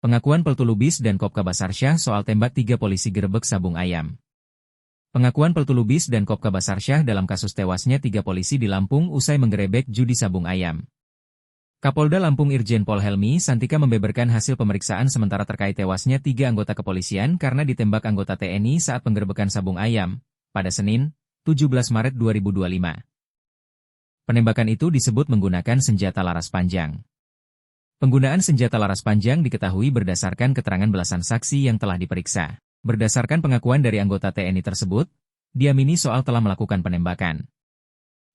Pengakuan Peltu Lubis dan Kopka Basarsyah soal tembak 3 polisi gerebek sabung ayam. Pengakuan Peltu Lubis dan Kopka Basarsyah dalam kasus tewasnya 3 polisi di Lampung usai menggerebek judi sabung ayam. Kapolda Lampung Irjen Pol Helmi Santika membeberkan hasil pemeriksaan sementara terkait tewasnya 3 anggota kepolisian karena ditembak anggota TNI saat penggerebekan sabung ayam, pada Senin, 17 Maret 2025. Penembakan itu disebut menggunakan senjata laras panjang. Penggunaan senjata laras panjang diketahui berdasarkan keterangan belasan saksi yang telah diperiksa. Berdasarkan pengakuan dari anggota TNI tersebut, diamini soal telah melakukan penembakan.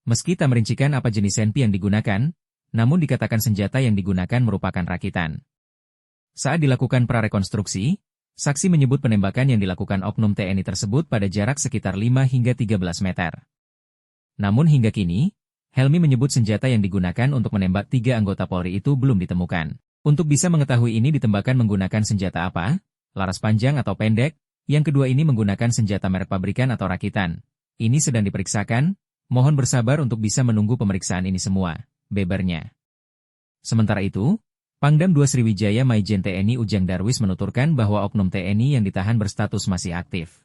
Meski tak merincikan apa jenis senpi yang digunakan, namun dikatakan senjata yang digunakan merupakan rakitan. Saat dilakukan prarekonstruksi, saksi menyebut penembakan yang dilakukan oknum TNI tersebut pada jarak sekitar 5 hingga 13 meter. Namun hingga kini, Helmi menyebut senjata yang digunakan untuk menembak 3 anggota Polri itu belum ditemukan. Untuk bisa mengetahui ini ditembakkan menggunakan senjata apa, laras panjang atau pendek, yang kedua ini menggunakan senjata merek pabrikan atau rakitan. Ini sedang diperiksakan, mohon bersabar untuk bisa menunggu pemeriksaan ini semua, bebernya. Sementara itu, Pangdam 2 Sriwijaya Maijen TNI Ujang Darwis menuturkan bahwa oknum TNI yang ditahan berstatus masih aktif.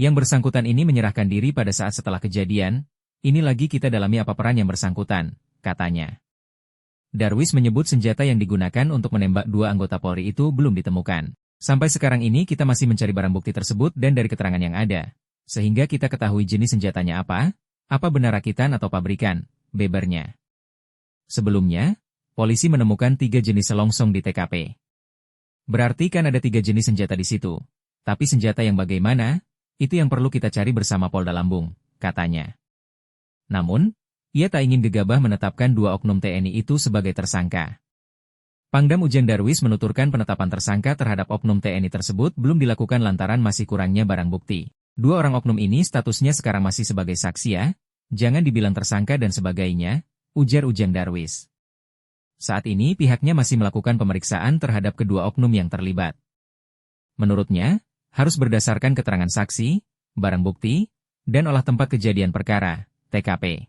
Yang bersangkutan ini menyerahkan diri pada saat setelah kejadian. Ini lagi kita dalami apa peran yang bersangkutan, katanya. Darwis menyebut senjata yang digunakan untuk menembak 2 anggota Polri itu belum ditemukan. Sampai sekarang ini kita masih mencari barang bukti tersebut dan dari keterangan yang ada, sehingga kita ketahui jenis senjatanya apa benar rakitan atau pabrikan, bebernya. Sebelumnya, polisi menemukan 3 jenis selongsong di TKP. Berarti kan ada 3 jenis senjata di situ. Tapi senjata yang bagaimana, itu yang perlu kita cari bersama Polda Lampung, katanya. Namun, ia tak ingin gegabah menetapkan 2 oknum TNI itu sebagai tersangka. Pangdam Ujang Darwis menuturkan penetapan tersangka terhadap oknum TNI tersebut belum dilakukan lantaran masih kurangnya barang bukti. 2 orang oknum ini statusnya sekarang masih sebagai saksi ya, jangan dibilang tersangka dan sebagainya, ujar Ujang Darwis. Saat ini pihaknya masih melakukan pemeriksaan terhadap kedua oknum yang terlibat. Menurutnya, harus berdasarkan keterangan saksi, barang bukti, dan olah tempat kejadian perkara. TKP.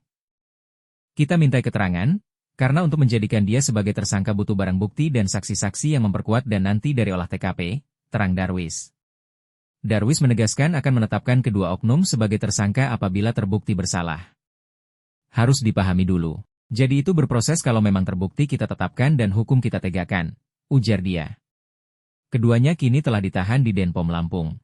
Kita mintai keterangan, karena untuk menjadikan dia sebagai tersangka butuh barang bukti dan saksi-saksi yang memperkuat dan nanti dari olah TKP, terang Darwis. Darwis menegaskan akan menetapkan kedua oknum sebagai tersangka apabila terbukti bersalah. Harus dipahami dulu. Jadi itu berproses kalau memang terbukti kita tetapkan dan hukum kita tegakkan, ujar dia. Keduanya kini telah ditahan di Denpom Lampung.